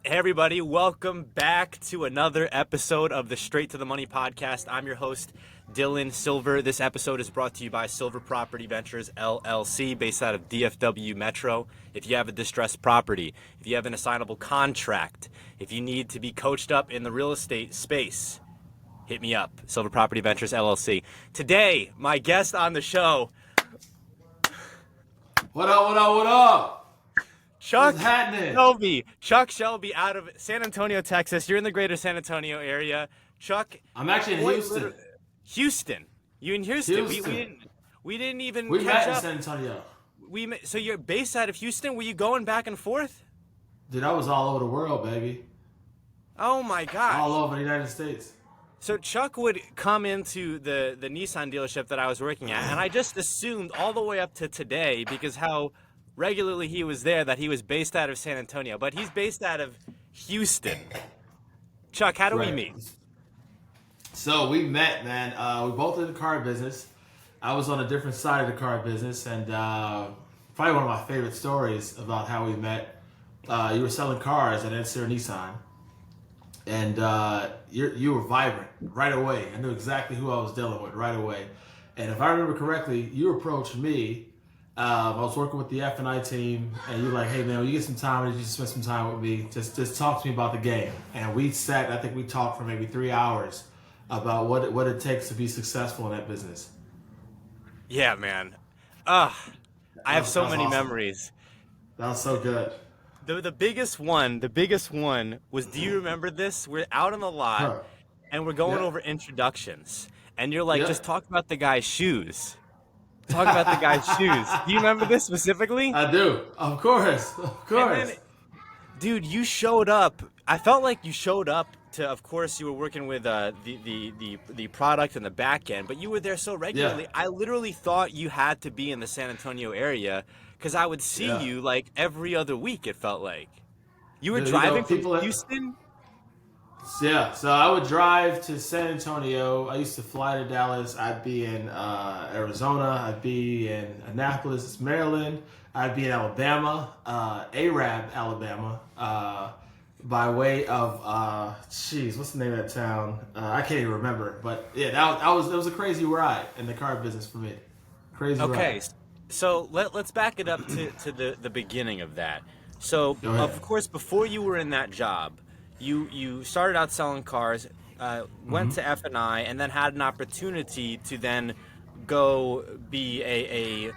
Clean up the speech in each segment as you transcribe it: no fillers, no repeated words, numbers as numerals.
Hey everybody, welcome back to another episode of the Straight to the Money podcast. I'm your host, Dylan Silver. This episode is brought to you by Silver Property Ventures, LLC, based out of DFW Metro. If you have a distressed property, if you have an assignable contract, if you need to be coached up in the real estate space, hit me up, Silver Property Ventures, LLC. Today, my guest on the show, What up? Chuck What's happening? Shelby. Chuck Shelby out of San Antonio, Texas. You're in the greater San Antonio area. Chuck, I'm actually in Houston. Houston. You in Houston? We didn't even catch met in up. San Antonio. So you're based out of Houston? Were you going back and forth? Dude, I was all over the world, baby. Oh my gosh. All over the United States. So Chuck would come into the Nissan dealership that I was working at, and I just assumed all the way up to today, because how regularly he was there, that he was based out of San Antonio, but he's based out of Houston. Chuck, how do we meet? So we met, man. We both in the car business. I was on a different side of the car business, and probably one of my favorite stories about how we met. You were selling cars at Nissan, and you were vibrant right away. I knew exactly who I was dealing with right away. And if I remember correctly, you approached me. I was working with the F&I team, and you were like, hey man, when you get some time, I need you to spend some time with me. Just talk to me about the game. And we sat, I think we talked for maybe 3 hours about what it takes to be successful in that business. Yeah, man. I have so many awesome. memories. That was so good. The biggest one was, do you remember this? We're out on the lot, and we're going over introductions. And you're like, just talk about the guy's shoes. Talk about the guy's shoes. Do you remember this specifically? I do. Of course. Then, dude, you showed up. I felt like you showed up to, of course, you were working with the product and the back end, but you were there so regularly. I literally thought you had to be in the San Antonio area, because I would see you like every other week, it felt like. You were driving from Houston? Yeah, so I would drive to San Antonio. I used to fly to Dallas. I'd be in Arizona. I'd be in Annapolis, Maryland. I'd be in Alabama, Arab, Alabama, by way of, what's the name of that town? I can't even remember. But yeah, that was a crazy ride in the car business for me. Crazy ride. Okay, so let's back it up to the beginning of that. So, of course, before you were in that job, you started out selling cars, went to F&I, and then had an opportunity to then go be a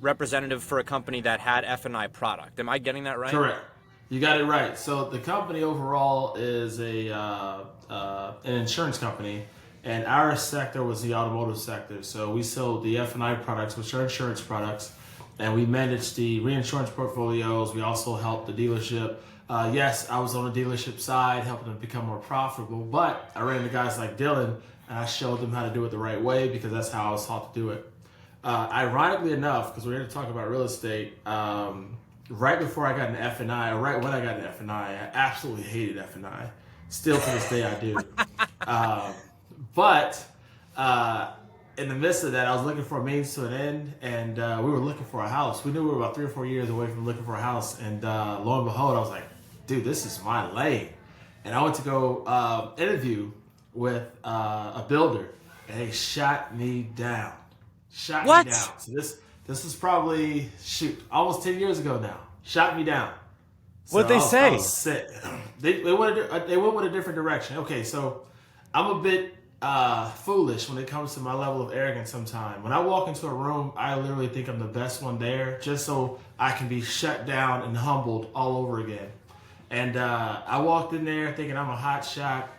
representative for a company that had F&I product. Am I getting that right? Correct. You got it right. So the company overall is an insurance company, and our sector was the automotive sector. So we sold the F&I products, which are insurance products, and we managed the reinsurance portfolios. We also helped the dealership. Yes, I was on the dealership side, helping them become more profitable, but I ran into guys like Dylan, and I showed them how to do it the right way, because that's how I was taught to do it. Ironically enough, because we're here to talk about real estate, right before I got into F&I, or right when I got into F&I, I absolutely hated F&I. Still to this day I do. But in the midst of that, I was looking for a means to an end, and we were looking for a house. We knew we were about 3 or 4 years away from looking for a house, and lo and behold, I was like, dude, this is my lane. And I went to go interview with a builder, and they shot me down. Shot me down. So this was probably, almost 10 years ago now. Shot me down. So What'd they say? I was sick. They went with a different direction. Okay, so I'm a bit foolish when it comes to my level of arrogance sometimes. When I walk into a room, I literally think I'm the best one there, just so I can be shut down and humbled all over again. And I walked in there thinking I'm a hot shot,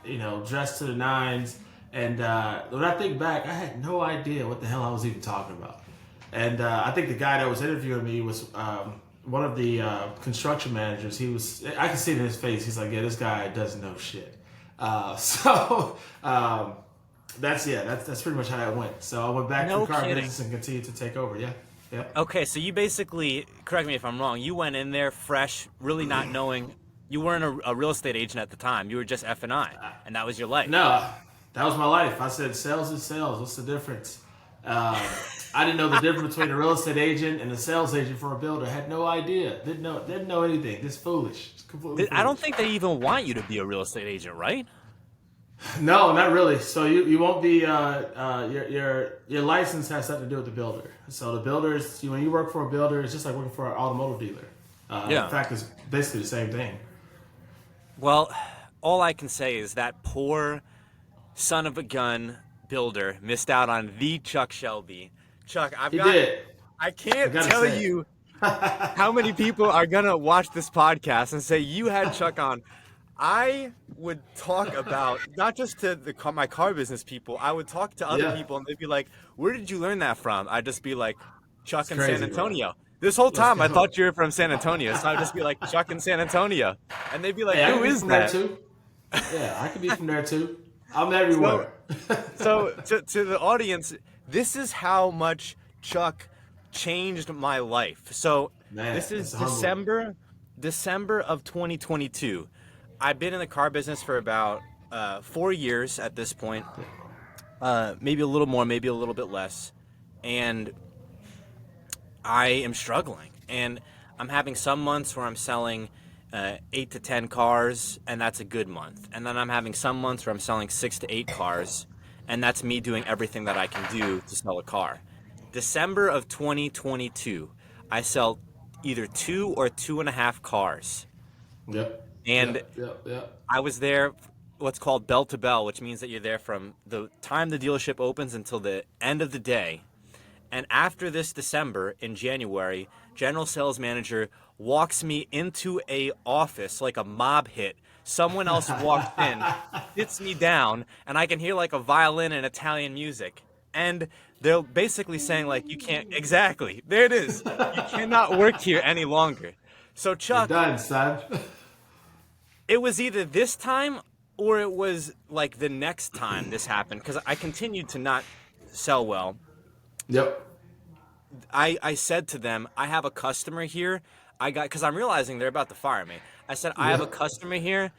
dressed to the nines. And when I think back, I had no idea what the hell I was even talking about. And I think the guy that was interviewing me was one of the construction managers. I could see it in his face. He's like, yeah, this guy doesn't know shit. That's pretty much how that went. So I went back to the car business and continued to take over. Yeah. Okay, so you basically, correct me if I'm wrong, you went in there fresh, really not knowing. You weren't a real estate agent at the time. You were just F&I, and that was your life. No, that was my life. I said sales is sales. What's the difference? I didn't know the difference between a real estate agent and a sales agent for a builder. Had no idea. Didn't know anything. Just foolish. Just completely I don't foolish. think they even want you to be a real estate agent, right? No, not really. So you won't be your license has something to do with the builder. So the builders, when you work for a builder, it's just like working for an automotive dealer. In Yeah. fact, it's basically the same thing. Well, all I can say is that poor son of a gun builder missed out on the Chuck Shelby. Chuck, He did. I I can't gotta tell say. you how many people are gonna watch this podcast and say you had Chuck on. I would talk about not just to my car business people. I would talk to other Yeah, people, and they'd be like, "Where did you learn that from?" I'd just be like, it's "Chuck in San crazy, bro. Antonio." This whole Let's time, I go. thought you were from San Antonio, so I'd just be like, "Chuck in San Antonio," and they'd be like, Hey, I "Who could be is from there that?" too. Yeah, I could be from there too. I'm So, everywhere. so to the audience, this is how much Chuck changed my life. So Man, this is it's humbling. December of 2022. I've been in the car business for about 4 years at this point, maybe a little more, maybe a little bit less, and I am struggling. And I'm having some months where I'm selling 8 to 10 cars, and that's a good month. And then I'm having some months where I'm selling 6 to 8 cars, and that's me doing everything that I can do to sell a car. December of 2022, I sell either 2 or 2.5 cars. Yep. And Yep. I was there what's called bell to bell, which means that you're there from the time the dealership opens until the end of the day. And after this December, in January, general sales manager walks me into a office like a mob hit. Someone else walked in, sits me down, and I can hear like a violin and Italian music. And they're basically saying like, you can't, exactly, there it is. You cannot work here any longer. So You're Chuck, done, son. it was either this time or it was like the next time this happened, because I continued to not sell well. Yep. I said to them, I have a customer here. Because I'm realizing they're about to fire me. I said, I have a Yep. customer here.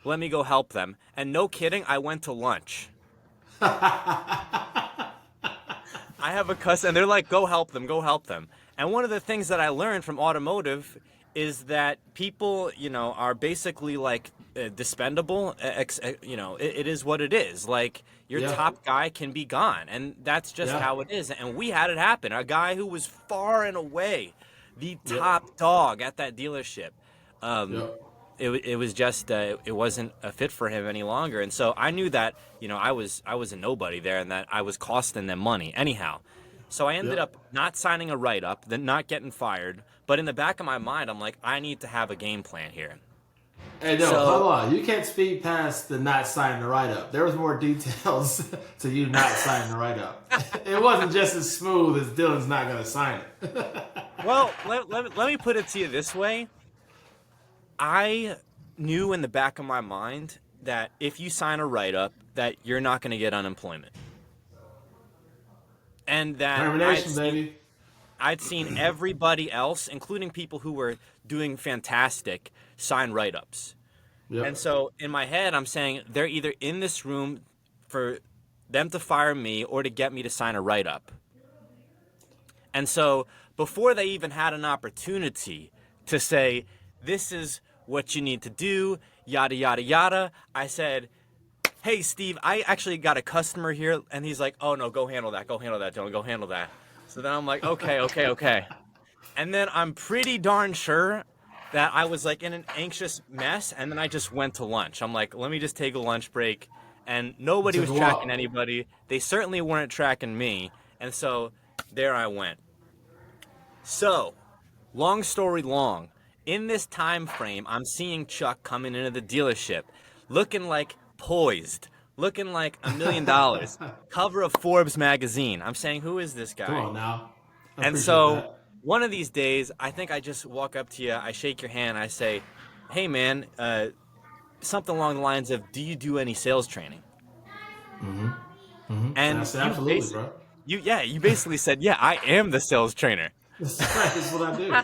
Let me go help them. And no kidding, I went to lunch. I have a customer, and they're like, go help them, go help them. And one of the things that I learned from automotive is that people, are basically like dispendable. It is what it is. Like your Yeah. top guy can be gone, and that's just Yeah. how it is. And we had it happen. A guy who was far and away the Yep. top dog at that dealership. Um, Yep. it was just it wasn't a fit for him any longer, and so I knew that I was a nobody there, and that I was costing them money anyhow. So I ended Yep. up not signing a write up, then not getting fired. But in the back of my mind, I'm like, I need to have a game plan here. Hey, no, hold So on. You can't speed past the not signing the write up. There was more details to you not signing the write up. It wasn't just as smooth as Dylan's not going to sign it. well, let me put it to you this way. I knew in the back of my mind that if you sign a write up, that you're not going to get unemployment, and that Termination, baby. I'd seen everybody else, including people who were doing fantastic, sign write-ups. Yep. And so in my head, I'm saying they're either in this room for them to fire me or to get me to sign a write-up. And so before they even had an opportunity to say, this is what you need to do, yada, yada, yada, I said, hey, Steve, I actually got a customer here. And he's like, oh, no, go handle that, Dylan, go handle that. So then I'm like, okay. And then I'm pretty darn sure that I was like in an anxious mess, and then I just went to lunch. I'm like, let me just take a lunch break. And nobody Took was a tracking walk. anybody. They certainly weren't tracking me. And so there I went. So, long story long, in this time frame, I'm seeing Chuck coming into the dealership, looking like poised, looking like $1 million, cover of Forbes magazine. I'm saying, who is this guy? Come on now. I And appreciate so that. one of these days, I think I just walk up to you, I shake your hand, I say, hey man, something along the lines of, do you do any sales training? And I And said, absolutely, bro. you basically said, yeah, I am the sales trainer. That's right. That's what I do.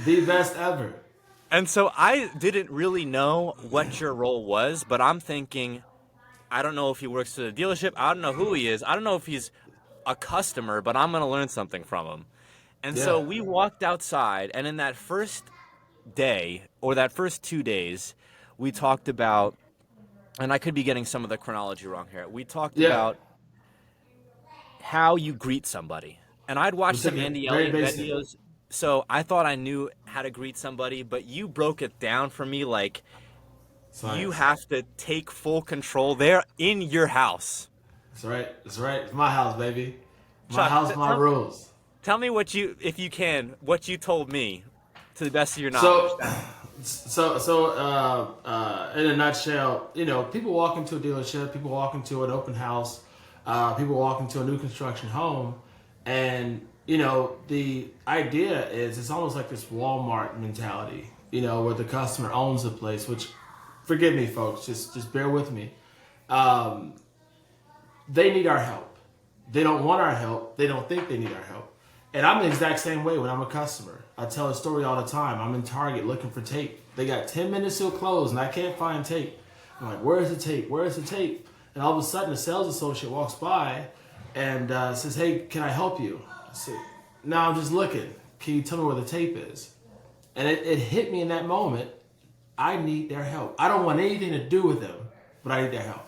The best ever. And so I didn't really know what your role was, but I'm thinking, I don't know if he works for the dealership. I don't know who he is. I don't know if he's a customer, but I'm going to learn something from him. And so Yeah. we walked outside, and in that first day or that first 2 days, we talked about, and I could be getting some of the chronology wrong here. We talked Yeah. about how you greet somebody. And I'd We watched took some it Andy very Elliott basic. videos, so I thought I knew how to greet somebody, but you broke it down for me like you Science. have to take full control. They're in your house. That's right. That's right. It's my house, baby. My Chuck, house, my rules. tell me what you, if you can, what you told me to the best of your knowledge. So, in a nutshell, people walk into a dealership, people walk into an open house, people walk into a new construction home, and the idea is it's almost like this Walmart mentality, where the customer owns the place. Which, forgive me, folks, just bear with me. Um, they need our help. They don't want our help. They don't think they need our help. And I'm the exact same way when I'm a customer. I tell a story all the time. I'm in Target looking for tape. They got 10 minutes till close and I can't find tape. I'm like, where's the tape? Where's the tape? And all of a sudden a sales associate walks by and says, hey, can I help you? I say, no, I'm just looking. Can you tell me where the tape is? And it hit me in that moment. I need their help. I don't want anything to do with them, but I need their help.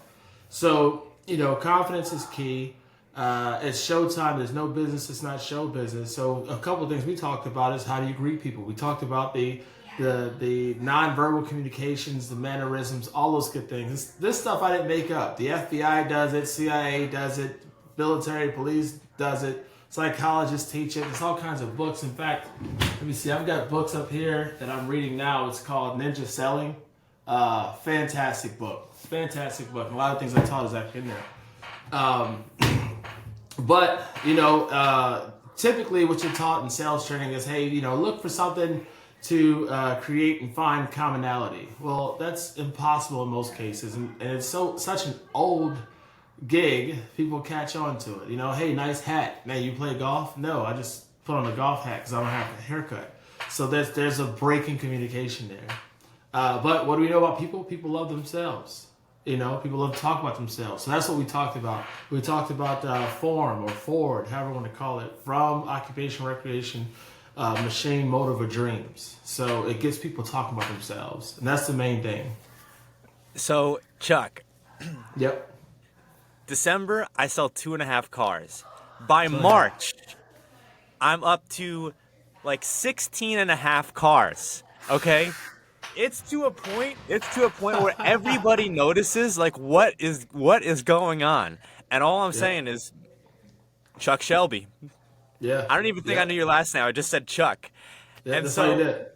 So, confidence is key. It's showtime. There's no business. It's not show business. So a couple of things we talked about is how do you greet people? We talked about the nonverbal communications, the mannerisms, all those good things. This stuff I didn't make up. The FBI does it. CIA does it. Military, police does it. Psychologists teach it. There's all kinds of books. In fact, let me see. I've got books up here that I'm reading now. It's called Ninja Selling. Fantastic book. Fantastic book. A lot of things I taught is actually in there. But, typically what you're taught in sales training is, hey, look for something to create and find commonality. Well, that's impossible in most cases. And it's such an old gig, people catch on to it. Hey, nice hat. Man, you play golf? No, I just put on a golf hat because I don't have a haircut. So there's a break in communication there. But what do we know about people? People love themselves. People love to talk about themselves. So that's what we talked about. We talked about form or forward, however you want to call it, from occupation, recreation, machine, motive, or dreams. So it gets people talking about themselves. And that's the main thing. So, Chuck, Yep. December, I sell 2.5 cars. By March, I'm up to like 16.5 cars. Okay? It's to a point where everybody notices like what is going on. And all I'm saying is Chuck Shelby. Yeah. I don't even think I knew your last name. I just said Chuck. Yeah, And that's how you so did.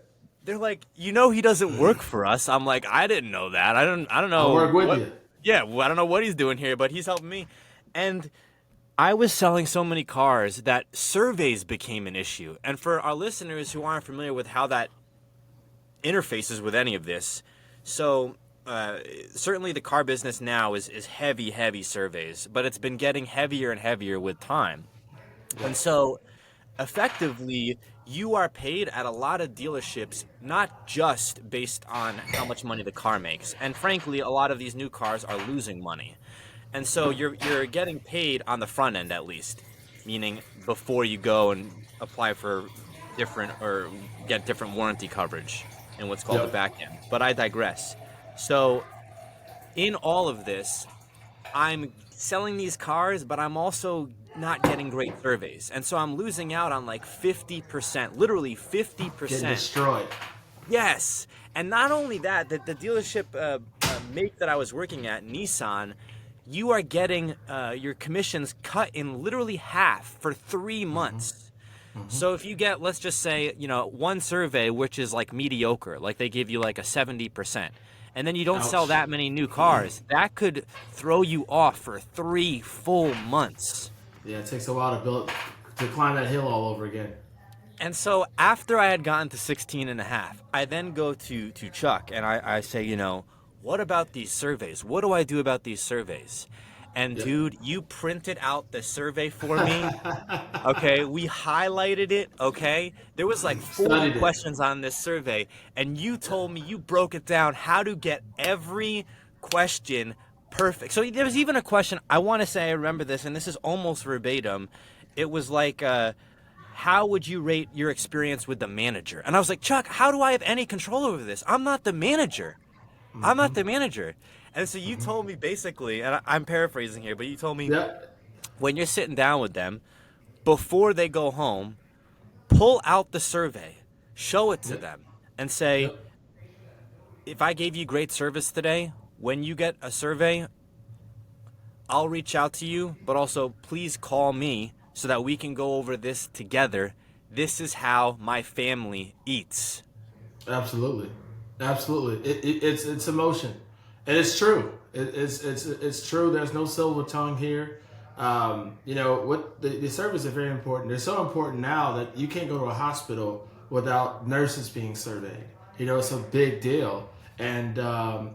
they're like, he doesn't work for us. I'm like, I didn't know that. I don't know. I'll work with what, you. Yeah, well, I don't know what he's doing here, but he's helping me. And I was selling so many cars that surveys became an issue. And for our listeners who aren't familiar with how that interfaces with any of this, so certainly the car business now is heavy surveys, but it's been getting heavier and heavier with time. And so effectively, you are paid at a lot of dealerships, not just based on how much money the car makes. And frankly, a lot of these new cars are losing money. And so you're getting paid on the front end at least, meaning before you go and apply for different or get different warranty coverage in what's called the back end. But I digress. So in all of this, I'm selling these cars, but I'm also not getting great surveys. And so I'm losing out on like 50%, literally 50%. Getting destroyed. Yes. And not only that, the dealership make that I was working at, Nissan, you are getting your commissions cut in literally half for 3 months. So if you get, let's just say, one survey, which is like mediocre, like they give you like a 70%, and then you don't sell that many new cars, that could throw you off for 3 full months. Yeah, it takes a while to climb that hill all over again. And so after I had gotten to 16.5, I then go to Chuck and I say, what about these surveys? What do I do about these surveys? And dude, you printed out the survey for me. Okay, we highlighted it. Okay, there was like 40 questions on this survey, and you told me, you broke it down how to get every question Perfect. So there was even a question, I want to say I remember this, and this is almost verbatim. It was like, how would you rate your experience with the manager? And I was like, Chuck, how do I have any control over this? I'm not the manager. I'm not the manager. And so you told me basically, and I'm paraphrasing here, but you told me Yeah. when you're sitting down with them, before they go home, pull out the survey, show it to them, and say, Yep. if I gave you great service today, when you get a survey, I'll reach out to you, but also please call me so that we can go over this together. This is how my family eats. Absolutely, absolutely. It's emotion, and it's true. It's true. There's no silver tongue here. What the service is very important. They're so important now that you can't go to a hospital without nurses being surveyed. It's a big deal. And a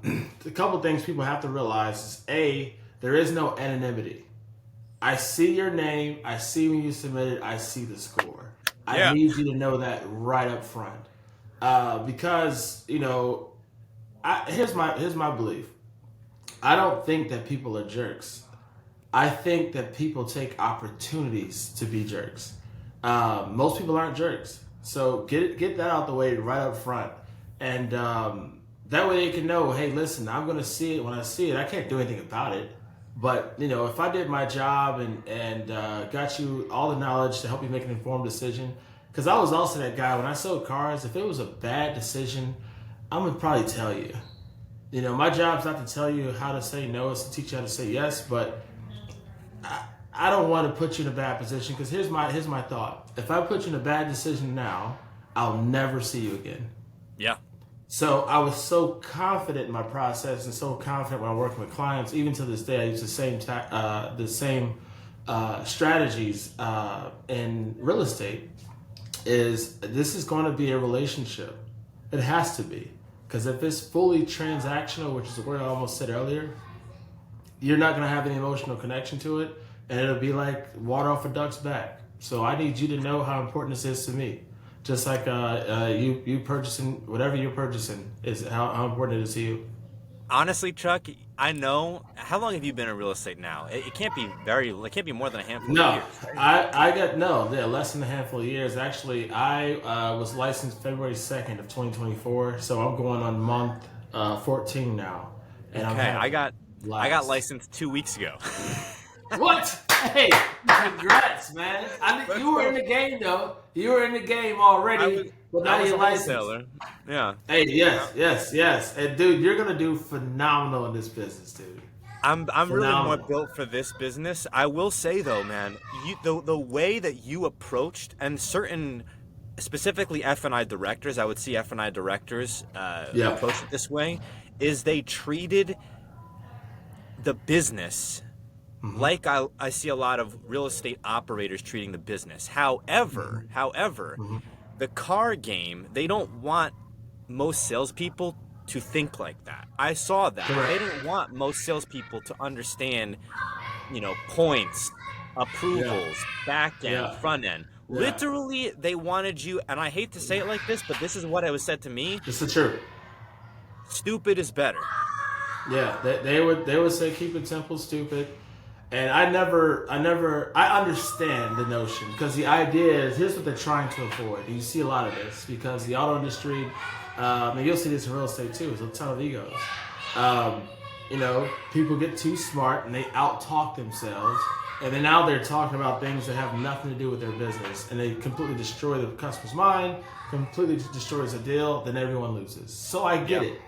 couple things people have to realize is there is no anonymity. I see your name. I see when you submitted. I see the score. Yeah. I need you to know that right up front. Because here's my belief. I don't think that people are jerks. I think that people take opportunities to be jerks. Most people aren't jerks, so get that out the way right up front, and that way they can know. Hey, listen, I'm going to see it when I see it. I can't do anything about it, but if I did my job and got you all the knowledge to help you make an informed decision. Because I was also that guy when I sold cars. If it was a bad decision, I'm gonna probably tell you. My job's not to tell you how to say no; it's to teach you how to say yes. But I don't want to put you in a bad position. Because here's my thought: if I put you in a bad decision now, I'll never see you again. Yeah. So I was so confident in my process and so confident when I'm working with clients. Even to this day, I use the same strategies in real estate. This is going to be a relationship. It has to be. Because if it's fully transactional, which is the word I almost said earlier, you're not going to have any emotional connection to it, and it'll be like water off a duck's back. So I need you to know how important this is to me. Just like you purchasing whatever you're purchasing is how important it is to you. Honestly, Chuck, I know. How long have you been in real estate now? It can't be it can't be more than a handful of years. I got less than a handful of years. Actually, I was licensed February 2nd of 2024, so I'm going on month 14 now. And Okay, I got licensed 2 weeks ago. What? Hey, congrats, man! You were in the game though. You were in the game already. But now you're licensed. Wholesaler. Yeah. Hey, yes. And dude, you're gonna do phenomenal in this business, dude. I'm really more built for this business. I will say though, man, the way that you approached and certain, specifically F&I directors, I would see F&I directors approach it this way, is they treated the business like I see a lot of real estate operators treating the business. However, the car game, they don't want most salespeople to think like that. I saw that. Correct. They didn't want most salespeople to understand, points, approvals, back end, front end. Yeah. Literally, they wanted you, and I hate to say it like this, but this is what it was said to me. It's the truth. Stupid is better. Yeah, they would say keep it simple, stupid. And I understand the notion because the idea is here's what they're trying to avoid. And you see a lot of this because the auto industry, and you'll see this in real estate too, is a ton of egos. People get too smart and they out-talk themselves. And then now they're talking about things that have nothing to do with their business. And they completely destroy the customer's mind, completely destroys the deal, then everyone loses. So I get it.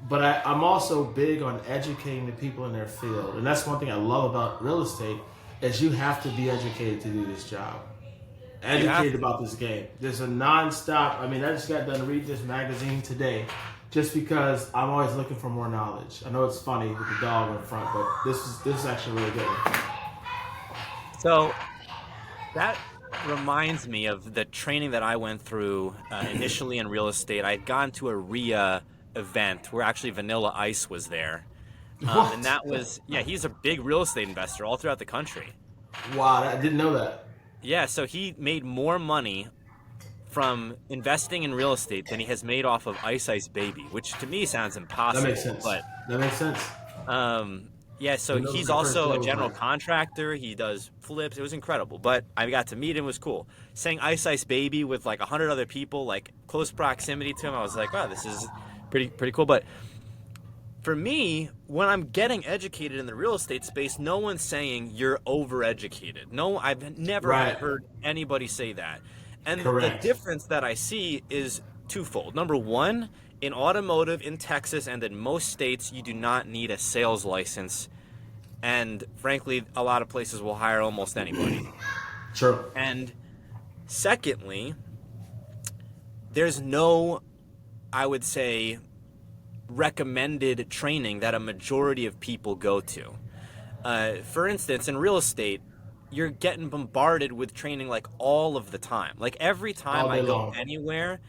But I'm also big on educating the people in their field. And that's one thing I love about real estate is you have to be educated to do this job. Educated about this game. There's a nonstop. I just got done reading this magazine today just because I'm always looking for more knowledge. I know it's funny with the dog in front, but this is actually really good. So that reminds me of the training that I went through initially in real estate. I had gone to a RIA event where actually Vanilla Ice was there. And that was, he's a big real estate investor all throughout the country. Wow, I didn't know that. Yeah, so he made more money from investing in real estate than he has made off of Ice Ice Baby, which to me sounds impossible. That makes sense. That makes sense. Yeah, so Who knows what he's their first also day a was general like? contractor. He does flips. It was incredible. But I got to meet him. It was cool. Saying Ice Ice Baby with like 100 other people, like close proximity to him, I was like, wow, this is pretty cool. But for me, when I'm getting educated in the real estate space, no one's saying you're overeducated. No, I've never Right. heard anybody say that. And the Correct. difference that I see is twofold. Number one, in automotive in Texas and in most states, you do not need a sales license. And frankly, a lot of places will hire almost anybody. True. And secondly, there's no, I would say, recommended training that a majority of people go to. For instance, in real estate, you're getting bombarded with training like all of the time. Like every time All I day go long. anywhere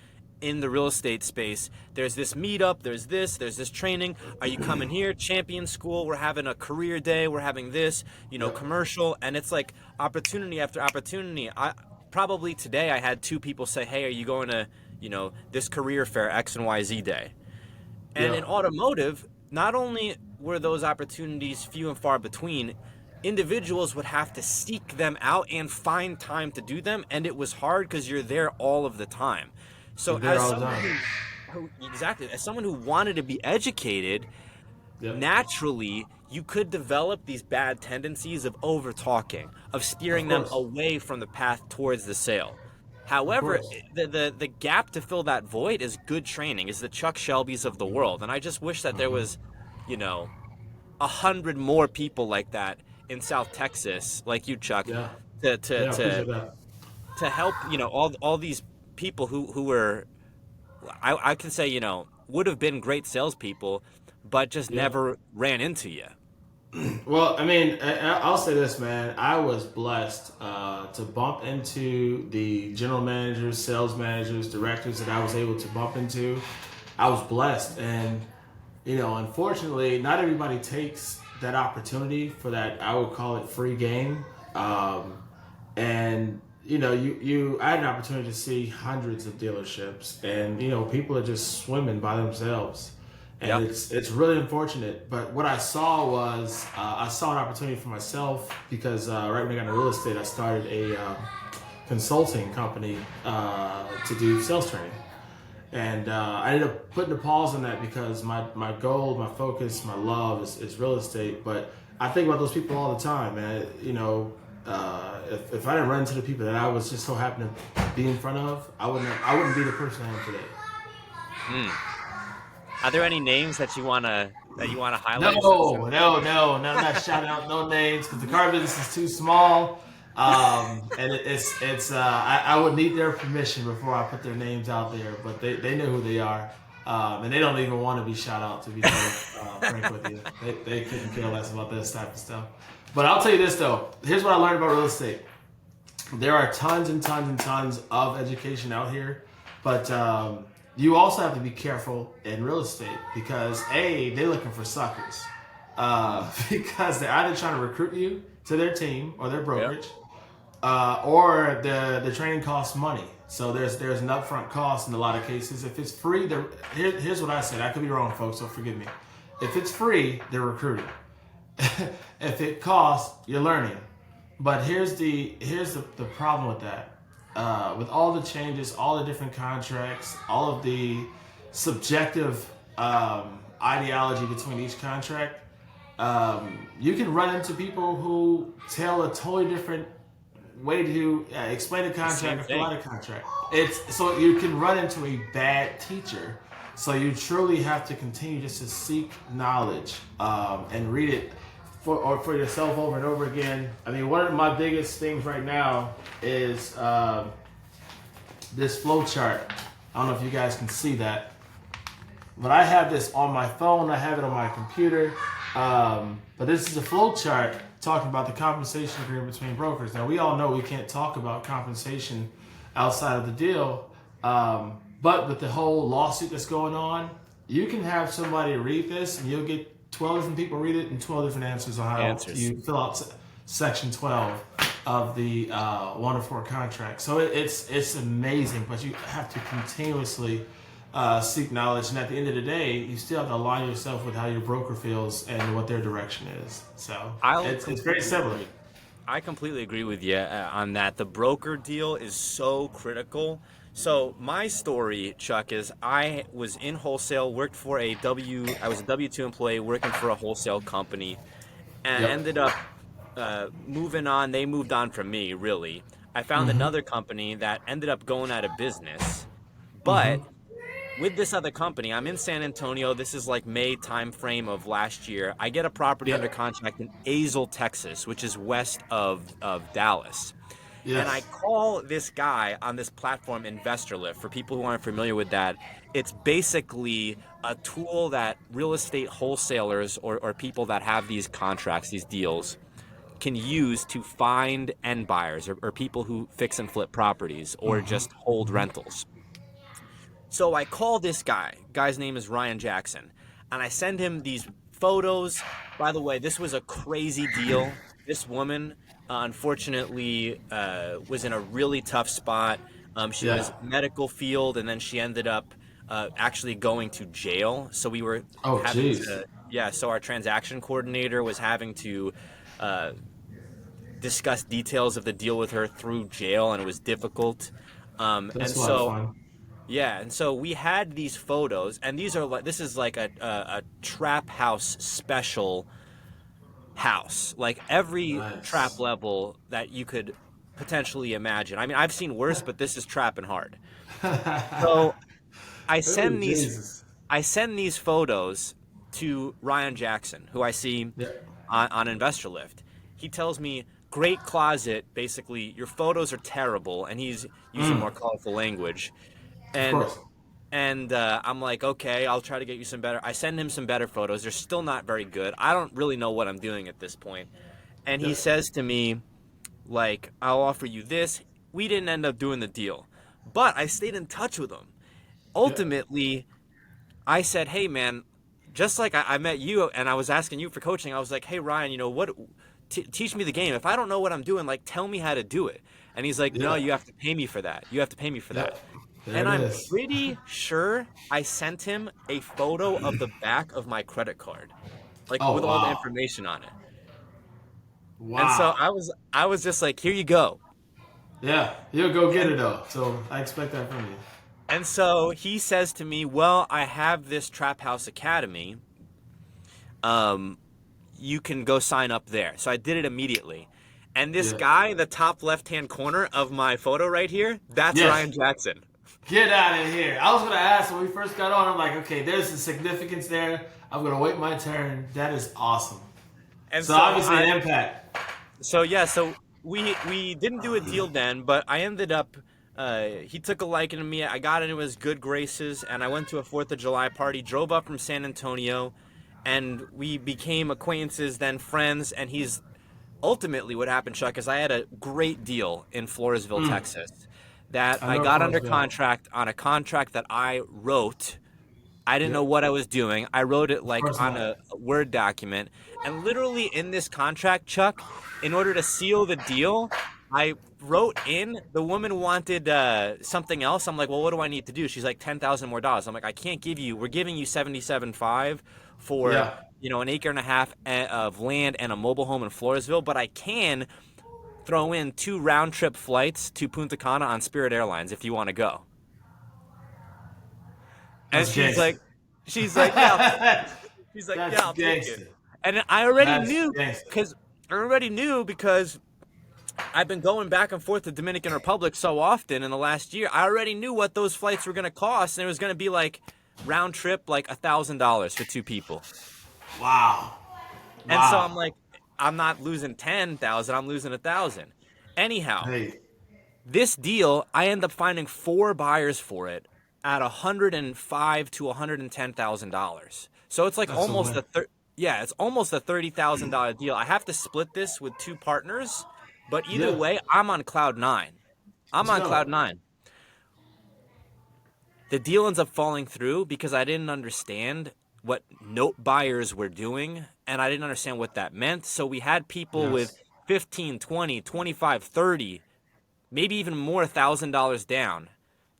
in the real estate space, there's this meetup, there's this training. Are you coming here? Champion School, we're having a career day, we're having this, Yep. commercial, and it's like opportunity after opportunity. I probably today I had two people say, "Hey, are you going to, this career fair X and Y Z day?" And in Yep. automotive, not only were those opportunities few and far between, individuals would have to seek them out and find time to do them, and it was hard because you're there all of the time. So You're there as all the someone time. as someone who wanted to be educated, Yep. naturally you could develop these bad tendencies of over talking, of Of steering them course. away from the path towards the sale. Of However, course. the gap to fill that void is good training, is the Chuck Shelbys of the world. And I just wish that there was, you know, 100 more people like that in South Texas, like you, Chuck, Yeah. to to Yeah. I to appreciate that. to help, all these people who were, I can say, would have been great salespeople, but just Yeah. never ran into you. Well, I mean, I'll say this, man. I was blessed to bump into the general managers, sales managers, directors that I was able to bump into. I was blessed, and unfortunately, not everybody takes that opportunity for that. I would call it free game. And I had an opportunity to see hundreds of dealerships, and people are just swimming by themselves, and Yep. it's really unfortunate. But what I saw was I saw an opportunity for myself because right when I got into real estate, I started a consulting company to do sales training. And I ended up putting a pause on that because my goal, my focus, my love is real estate. But I think about those people all the time, man. If I didn't run into the people that I was just so happy to be in front of, I wouldn't be the person I am today. Are there any names that you wanna highlight? No, not shouting out no names because the car business is too small. And I would need their permission before I put their names out there, but they know who they are. And they don't even want to be shout out, to be frank with you. They couldn't care less about this type of stuff. But I'll tell you this though. Here's what I learned about real estate. There are tons and tons and tons of education out here, but you also have to be careful in real estate because they're looking for suckers because they're either trying to recruit you to their team or their brokerage, or the training costs money. So there's an upfront cost in a lot of cases. If it's free, here's what I said. I could be wrong, folks, so forgive me. If it's free, they're recruiting. If it costs, you're learning. But here's the problem with that. With all the changes, all the different contracts, all of the subjective ideology between each contract, you can run into people who tell a totally different way to explain a contract or fill out a contract. So you can run into a bad teacher. So you truly have to continue just to seek knowledge and read it for yourself over and over again. I mean, one of my biggest things right now is this flow chart. I don't know if you guys can see that, but I have this on my phone. I have it on my computer. But this is a flow chart talking about the compensation agreement between brokers. Now, we all know we can't talk about compensation outside of the deal, but with the whole lawsuit that's going on, you can have somebody read this and you'll get 12 different people read it and 12 different answers on how you fill out section 12 of the 1 to 4 contract. So it's amazing, but you have to continuously seek knowledge, and at the end of the day, you still have to align yourself with how your broker feels and what their direction is. So I'll it's very completely similar. agree. I completely agree with you on that. The broker deal is so critical. So my story, Chuck, is I was in wholesale, worked for I was a W-2 employee working for a wholesale company, and Yep. ended up moving on. They moved on from me, really. I found Mm-hmm. another company that ended up going out of business, Mm-hmm. but with this other company, I'm in San Antonio. This is like May timeframe of last year. I get a property under Yep. contract in Azle, Texas, which is west of Dallas. And I Yes. call this guy on this platform InvestorLift. For people who aren't familiar with that, it's basically a tool that real estate wholesalers or people that have these contracts, these deals, can use to find end buyers or people who fix and flip properties or Mm-hmm. just hold Mm-hmm. rentals. So I call this guy. Guy's name is Ryan Jackson, and I send him these photos. By the way, this was a crazy deal. This woman, unfortunately, was in a really tough spot. She Yeah. was medical field, and then she ended up actually going to jail. So we were Oh, having jeez. to, yeah. So our transaction coordinator was having to uh, discuss details of the deal with her through jail, and it was difficult. And That's a lot of so fun. yeah, and so we had these photos, and these are like this is like a trap house special house, like every trap Nice. level that you could potentially imagine. I mean, I've seen worse, but this is trapping hard. So I Oh, send these Jesus. I send these photos to Ryan Jackson, who I see Yeah. on InvestorLift. He tells me, "Great closet. Basically, your photos are terrible," and he's using Mm. more colorful language. Of And course. I'm like, okay, I'll try to get you some better. I send him some better photos. They're still not very good. I don't really know what I'm doing at this point. And he Yep. says to me, like, I'll offer you this. We didn't end up doing the deal, but I stayed in touch with him. Yep. Ultimately, I said, hey, man, just like I met you and I was asking you for coaching, I was like, hey, Ryan, teach me the game. If I don't know what I'm doing, like, tell me how to do it. And he's like, no, Yeah. you have to pay me for that. You have to pay me for that. Yep. There And it I'm is. pretty sure I sent him a photo of the back of my credit card, like Oh, with all the wow. information on it. And so Wow. I was just like, here you go. Yeah. You'll go get And it, though. So I expect that from you. and so he says to me, well, I have this Trap House Academy. Um, you can go sign up there. So I did it immediately. And this Yeah. guy, the top left-hand corner of my photo right here, that's Yes. Ryan Jackson. Get out of here. I was going to ask when we first got on. I'm like, okay, there's a significance there. I'm going to wait my turn. That is awesome. And So so obviously an impact. So we didn't do a deal then, but I ended up. He took a liking to me. I got into his good graces, and I went to a Fourth of July party. Drove up from San Antonio, and we became acquaintances, then friends. And he's ultimately what happened, Chuck, is I had a great deal in Floresville, Mm. Texas, that I I know got under Floresville. contract on a contract that I wrote. I didn't know Yep. what I was doing. I wrote it Of like course on not. a Word document. And literally in this contract, Chuck, in order to seal the deal, I wrote in the woman wanted something else. I'm like, well, what do I need to do? She's like $10,000 more. I'm like, I can't give you. We're giving you 77.5 for Yeah. an acre and a half of land and a mobile home in Floresville, but I can throw in 2 round trip flights to Punta Cana on Spirit Airlines if you want to go. And That's gangster. she's like, yeah, I'll take it. She's like, That's yeah, I'll take it. gangster. And I already That's knew gangster. because I've been going back and forth to Dominican Republic so often in the last year. I already knew what those flights were going to cost, and it was going to be like round trip, like $1,000 for 2 people. Wow. And so I'm Wow. like, I'm not losing 10,000. I'm losing 1,000. Anyhow, Hey, this deal, I end up finding 4 buyers for it at $105 to $110,000. So it's like that's a almost win. it's almost a $30,000 deal. I have to split this with 2 partners, but either Yeah. way, I'm on cloud nine. I'm Let's on go. cloud nine. The deal ends up falling through because I didn't understand what note buyers were doing, and I didn't understand what that meant. So we had people with Yes. 15, 20, 25, 30, maybe even more $1,000 down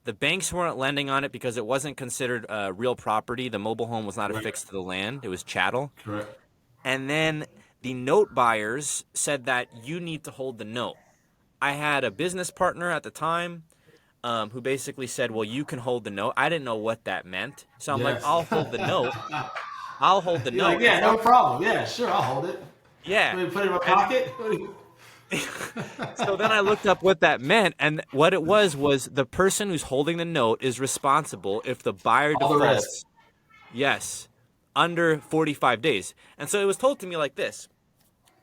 The banks weren't lending on it because it wasn't considered real property. The mobile home was not Right. affixed to the land. It was chattel. Correct. And then the note buyers said that you need to hold the note. I had a business partner at the time who basically said, well, you can hold the note. I didn't know what that meant. So I'm like, Yes. I'll hold the note. I'll hold the You're like, note. yeah, no problem. Yeah, sure, I'll hold it. Yeah. Let me put it in my And pocket. so then I looked up what that meant. And what it was the person who's holding the note is responsible if the buyer All the risk. defaults. Yes. Under 45 days. And so it was told to me like this.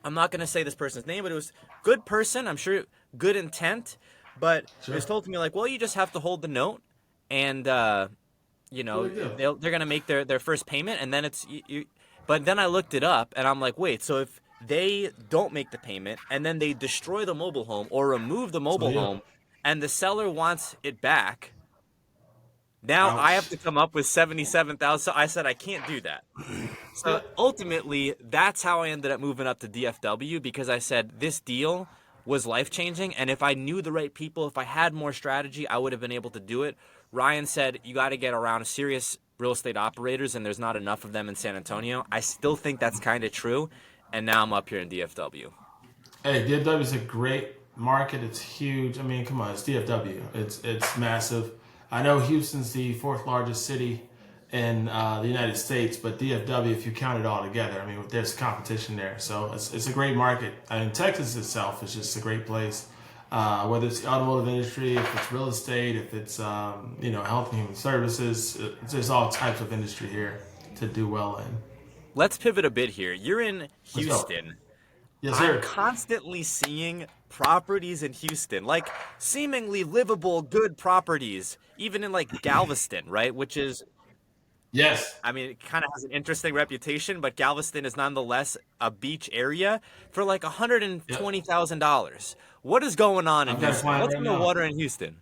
I'm not going to say this person's name, but it was good person. I'm sure good intent. But Sure. it was told to me like, well, you just have to hold the note. And, you know, What do they do? they're going to make their first payment. And then it's you. But then I looked it up and I'm like, wait, so if they don't make the payment and then they destroy the mobile home or remove the mobile yeah. home and the seller wants it back, now I have Ouch. to come up with 77,000. So I said I can't do that. So ultimately, that's how I ended up moving up to DFW because I said this deal was life-changing, and if I knew the right people, if I had more strategy, I would have been able to do it. Ryan said you got to get around serious real estate operators, and there's not enough of them in San Antonio. I still think that's kind of true, and now I'm up here in DFW. Hey, DFW is a great market. It's huge. I mean, come on, it's DFW. It's massive. I know Houston's the fourth largest city in the United States, but DFW, if you count it all together, I mean, there's competition there. So it's a great market. I mean, Texas itself is just a great place. Whether it's the automotive industry, if it's real estate, if it's health and human services, there's all types of industry here to do well in. Let's pivot a bit here. You're in Let's go. Houston. Yes, I'm sir. constantly seeing properties in Houston, like seemingly livable, good properties, even in like Galveston, right? Which is, Yes. I mean, it kind of has an interesting reputation, but Galveston is nonetheless a beach area for like Yep. $120,000. What is going on in I've got a Houston? client What's right in the now. water in Houston?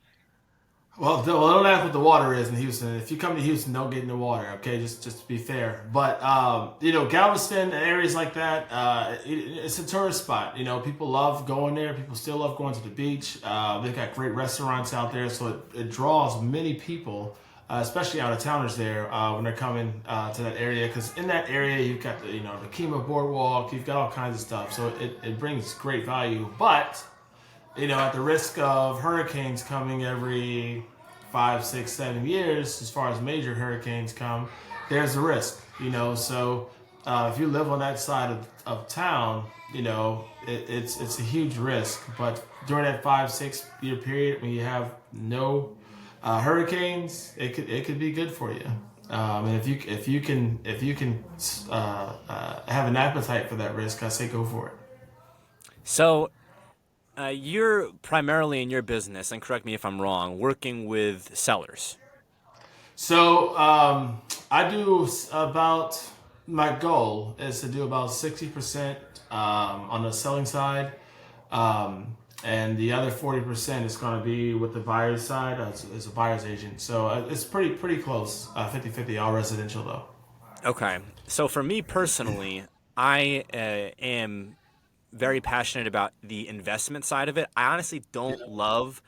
Well, don't ask what the water is in Houston. If you come to Houston, don't get in the water, okay? Just to be fair. But Galveston and areas like that, it's a tourist spot. You know, people love going there. People still love going to the beach. They've got great restaurants out there, so it draws many people, especially out of towners there when they're coming to that area. Because in that area, you've got the Kima Boardwalk. You've got all kinds of stuff, so it brings great value. But at the risk of hurricanes coming every 5, 6, 7 years, as far as major hurricanes come, there's a risk, So if you live on that side of town, it's a huge risk. But during that 5, 6 year period, when you have no hurricanes, it could be good for you. And if you can have an appetite for that risk, I say go for it. So, you're primarily in your business, and correct me if I'm wrong, working with sellers. So I do about, my goal is to do about 60% on the selling side, and the other 40% is going to be with the buyer's side as a buyer's agent. So it's pretty close, 50-50, all residential though. Okay. So for me personally, I am very passionate about the investment side of it. I honestly don't love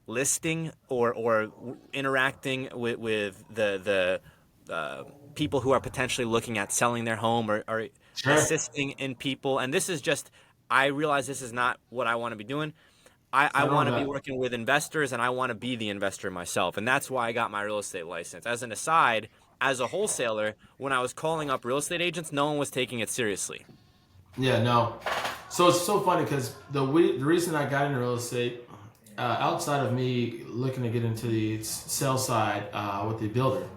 listing or interacting with the people who are potentially looking at selling their home or Sure. assisting in people. And this is just, I realize this is not what I want to be doing. I Not want on to be that. working with investors and I want to be the investor myself. And that's why I got my real estate license. As an aside, as a wholesaler, when I was calling up real estate agents, no one was taking it seriously. Yeah, no. So it's so funny because the reason I got into real estate, outside of me looking to get into the sales side with the builder,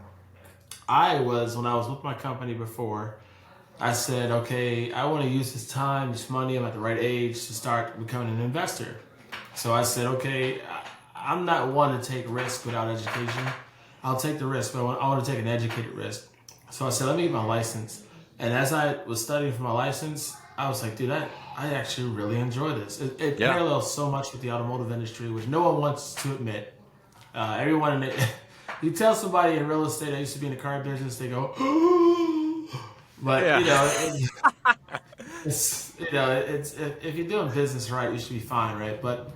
when I was with my company before, I said, okay, I want to use this time, this money, I'm at the right age to start becoming an investor. So I said, okay, I'm not one to take risk without education. I'll take the risk, but I want to take an educated risk. So I said, let me get my license. And as I was studying for my license, I was like, dude, I actually really enjoy this. It Yeah. parallels so much with the automotive industry, which no one wants to admit. Everyone in it, you tell somebody in real estate, I used to be in the car business, they go, but Yeah. it's if you're doing business right, you should be fine, right? But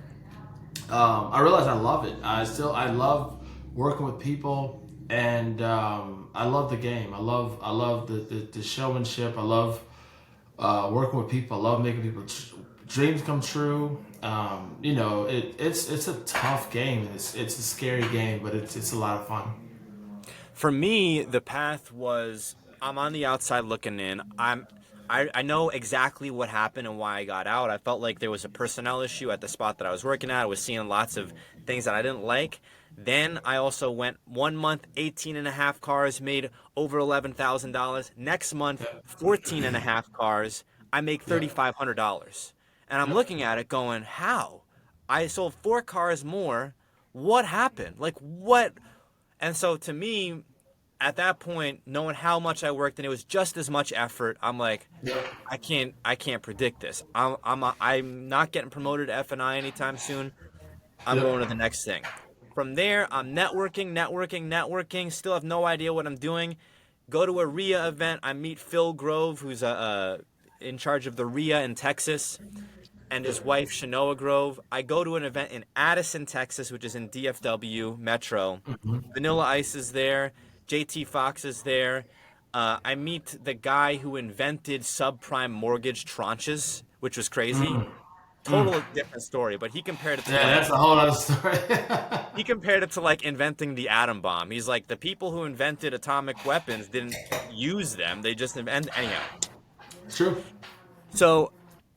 I realized I love it. I love working with people, and I love the game. I love the showmanship. I love working with people. I love making people dreams come true. It's a tough game. It's a scary game, but it's a lot of fun. For me, the path was I'm on the outside looking in. I know exactly what happened and why I got out. I felt like there was a personnel issue at the spot that I was working at. I was seeing lots of things that I didn't like. Then I also went 1 month, 18 and a half cars, made over $11,000. Next month, Yep. 14 and a half cars, I make Yep. $3,500. And I'm Yep. looking at it going, how? I sold 4 cars more. What happened? Like, what? And so to me, at that point, knowing how much I worked and it was just as much effort, I'm like, Yep. I can't predict this. I'm not getting promoted to F&I anytime soon. I'm Yep. going to the next thing. From there, I'm networking. Still have no idea what I'm doing. Go to a RIA event. I meet Phil Grove, who's in charge of the RIA in Texas, and his wife Shanoa Grove. I go to an event in Addison, Texas, which is in DFW Metro. Vanilla Ice is there. JT Fox is there. I meet the guy who invented subprime mortgage tranches, which was crazy. Total different story, but he compared it to Yeah, like that's a whole other story. inventing the atom bomb. He's like the people who invented atomic weapons didn't use them; they just invented anyhow. True. So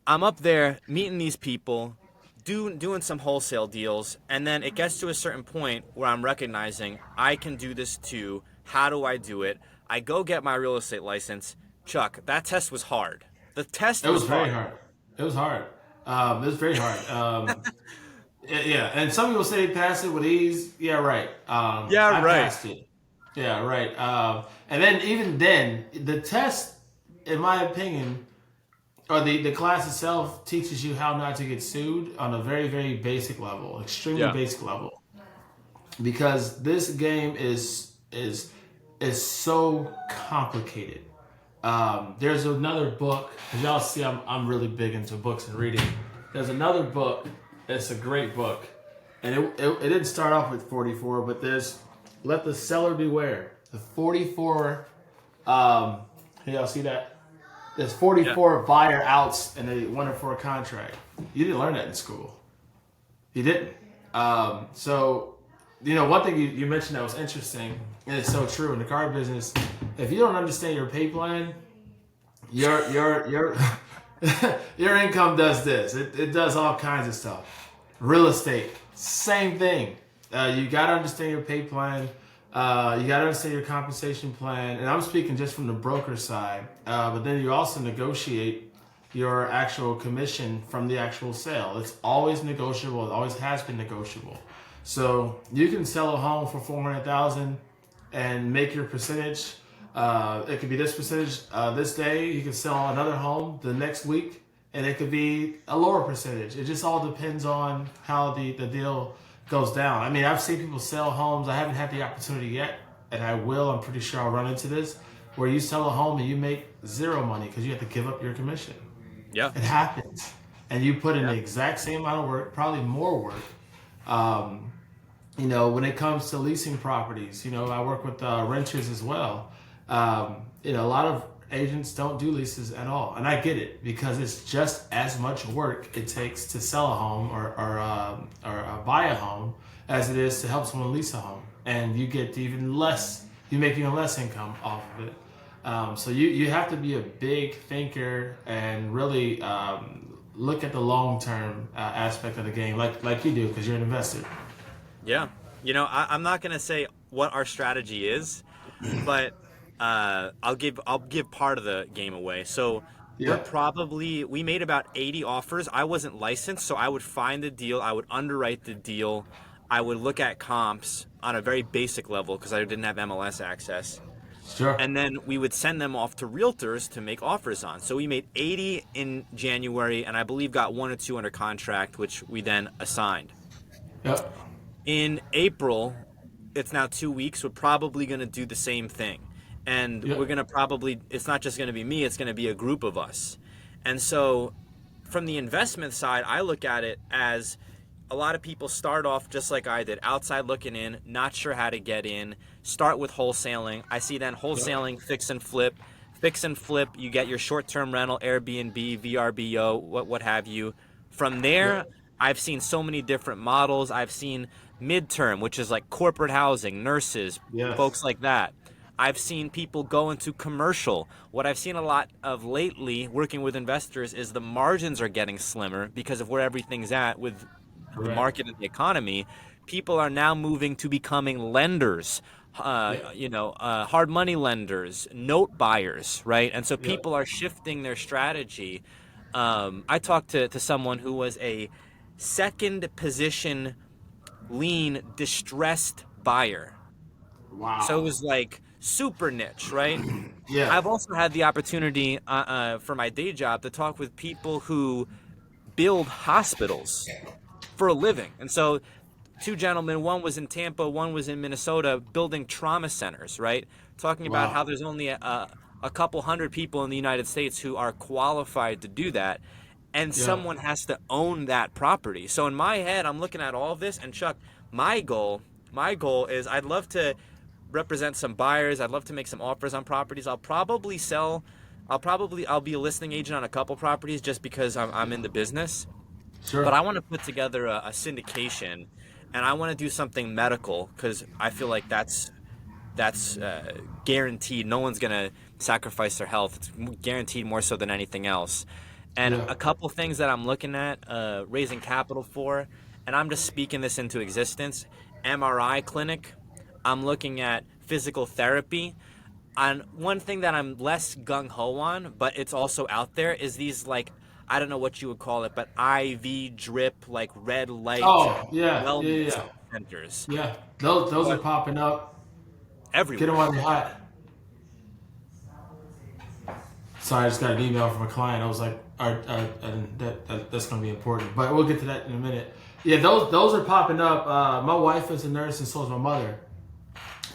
I'm up there meeting these people, doing some wholesale deals, and then it gets to a certain point where I'm recognizing I can do this too. How do I do it? I go get my real estate license. Chuck, that test was hard. The test It was was very hard. hard. It was hard. It was very hard. Yeah, and some people say pass it with ease. Yeah, right. Yeah, I right. passed it. Yeah, right. And then even then, the test, in my opinion, or the class itself teaches you how not to get sued on a very, very basic level, extremely Yeah. basic level, because this game is so complicated. There's another book. As y'all see, I'm really big into books and reading. There's another book. It's a great book, and it didn't start off with 44, but there's Let the Seller Beware. The 44. Can y'all see that? There's Yeah. 44 buyer outs, and they won it for a contract. You didn't learn that in school. You didn't. So, one thing you mentioned that was interesting, and it's so true in the car business. If you don't understand your pay plan, your your income does this. It does all kinds of stuff. Real estate, same thing. You gotta understand your pay plan. You gotta understand your compensation plan. And I'm speaking just from the broker side. But then you also negotiate your actual commission from the actual sale. It's always negotiable. It always has been negotiable. So you can sell a home for 400,000 and make your percentage. It could be this percentage this day. You can sell another home the next week, and it could be a lower percentage. It just all depends on how the deal goes down. I mean, I've seen people sell homes. I haven't had the opportunity yet, and I will. I'm pretty sure I'll run into this, where you sell a home and you make zero money because you have to give up your commission. Yeah. It happens, and you put in Yeah. the exact same amount of work, probably more work. Um, when it comes to leasing properties, I work with renters as well. A lot of agents don't do leases at all, and I get it because it's just as much work it takes to sell a home or buy a home as it is to help someone lease a home, and you get even less. You make even less income off of it. So you have to be a big thinker and really look at the long term aspect of the game, like you do, because you're an investor. Yeah. I'm not gonna say what our strategy is, but I'll give part of the game away. So Yeah. we made about 80 offers. I wasn't licensed, so I would find the deal, I would underwrite the deal, I would look at comps on a very basic level because I didn't have MLS access. Sure. And then we would send them off to realtors to make offers on. So we made 80 in January, and I believe got 1 or 2 under contract, which we then assigned. Yep. In April, it's now 2 weeks, we're probably going to do the same thing. And we're Yep. going to probably, it's not just going to be me, it's going to be a group of us. And so from the investment side, I look at it as a lot of people start off just like I did, outside looking in, not sure how to get in, start with wholesaling. I see then wholesaling, fix and flip. Fix and flip, you get your short-term rental, Airbnb, VRBO, what have you. From there, I've seen so many different models. I've seen midterm, which is like corporate housing, nurses, Yes. folks like that. I've seen people go into commercial. What I've seen a lot of lately working with investors is the margins are getting slimmer because of where everything's at with the Correct. market and the economy. People are now moving to becoming lenders, Yeah. hard money lenders, note buyers, right? And so Yeah. people are shifting their strategy. I talked to someone who was a second position lien distressed buyer. So it Wow. was like super niche, right? Yeah. I've also had the opportunity for my day job to talk with people who build hospitals for a living. And so two gentlemen, one was in Tampa, one was in Minnesota, building trauma centers, right? Talking about how Wow. there's only a couple hundred people in the United States who are qualified to do that. And Yeah. someone has to own that property. So in my head, I'm looking at all of this. And Chuck, my goal is I'd love to represent some buyers. I'd love to make some offers on properties. I'll be a listing agent on a couple properties just because I'm in the business. But Sure. I want to put together a syndication, and I want to do something medical because I feel like that's guaranteed. No one's gonna sacrifice their health. It's guaranteed more so than anything else. And Yeah. a couple things that I'm looking at raising capital for, and I'm just speaking this into existence. MRI clinic. I'm looking at physical therapy. And one thing that I'm less gung ho on, but it's also out there, is these like I don't know what you would call it, but IV drip like red light Oh, yeah. Yeah. wellness Yeah. centers. Yeah. Those are But popping up. Get them everywhere. while they're hot. Sorry, I just got an email from a client. I was like, and that's going to be important, but we'll get to that in a minute. Yeah, those are popping up. My wife is a nurse, and so is my mother,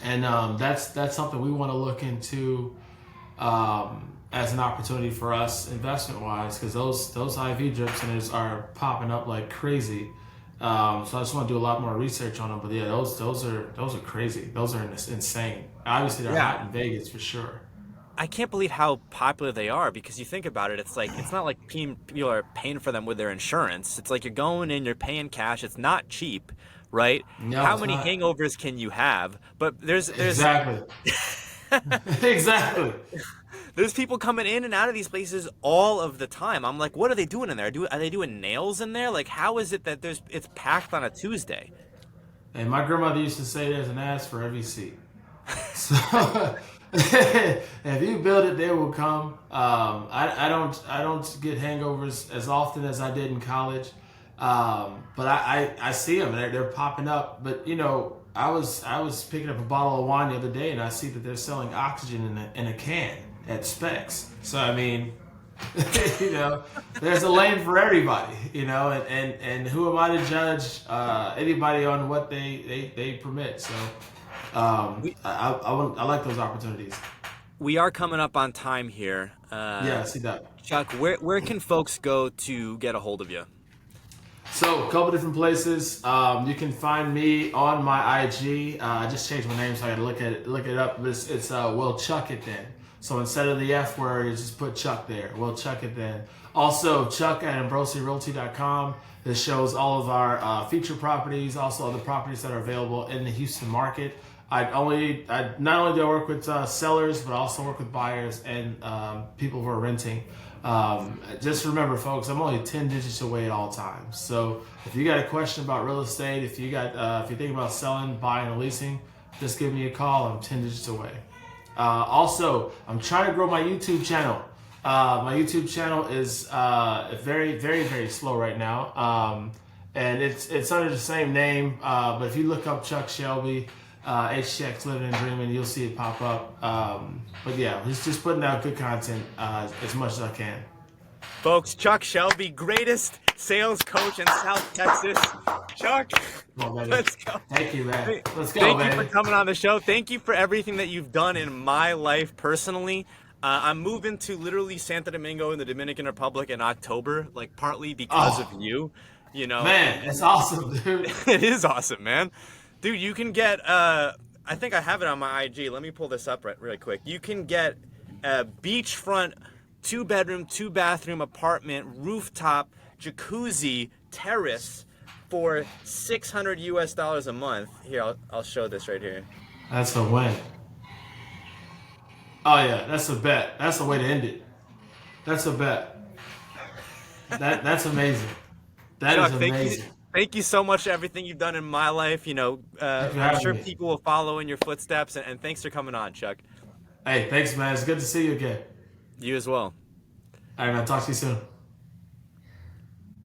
and that's something we want to look into as an opportunity for us investment wise, because those IV drip centers are popping up like crazy. So I just want to do a lot more research on them. But yeah, those are crazy. Those are insane. Obviously, they're Yeah. hot in Vegas for sure. I can't believe how popular they are because you think about it, it's like it's not like people are paying for them with their insurance. It's like you're going in, you're paying cash. It's not cheap, right? No, How it's many not. hangovers can you have? But there's Exactly. Exactly. there's people coming in and out of these places all of the time. I'm like, what are they doing in there? Are they doing nails in there? Like, how is it that it's packed on a Tuesday? And my grandmother used to say there's an ass for every seat. So if you build it, they will come. I don't get hangovers as often as I did in college, but I see them and they're popping up. But I was picking up a bottle of wine the other day and I see that they're selling oxygen in a can at Specs. So I mean, there's a lane for everybody. And who am I to judge anybody on what they permit? So. I like those opportunities. We are coming up on time here. Yeah, I see that. Chuck, where can folks go to get a hold of you? So, a couple different places. You can find me on my IG. I just changed my name, so I got to look it up. It's Well Chuck It Then. So instead of the F word, you just put Chuck there. Well Chuck It Then. Also, Chuck at AmbrosiRealty.com. This shows all of our feature properties, also other properties that are available in the Houston market. Not only do I work with sellers, but I also work with buyers and people who are renting. Just remember, folks, I'm only 10 digits away at all times. So if you got a question about real estate, if you're thinking about selling, buying, or leasing, just give me a call. I'm 10 digits away. Also, I'm trying to grow my YouTube channel. My YouTube channel is very, very, very slow right now. And it's under the same name. But if you look up Chuck Shelby, HTX Living and Dreaming, you'll see it pop up. But yeah, just putting out good content as much as I can. Folks, Chuck Shelby, greatest sales coach in South Texas. Chuck, Come on, baby. let's go. Thank you, man. Let's go, Thank baby. you for coming on the show. Thank you for everything that you've done in my life personally. I'm moving to literally Santo Domingo in the Dominican Republic in October, like partly because of you. You know, Man, it's awesome, dude. it is awesome, man. Dude, you can get I think I have it on my IG. Let me pull this up really quick. You can get a beachfront 2-bedroom, 2-bathroom apartment, rooftop, jacuzzi, terrace for $600 a month. Here, I'll show this right here. That's a win. Oh yeah, that's a bet. That's the way to end it. That's a bet. That's amazing. That Chuck, is amazing. thank you so much for everything you've done in my life. You know, Thanks for I'm having sure me. people will follow in your footsteps, and thanks for coming on, Chuck. Hey, thanks, man. It's good to see you again. You as well. All right, man. Talk to you soon.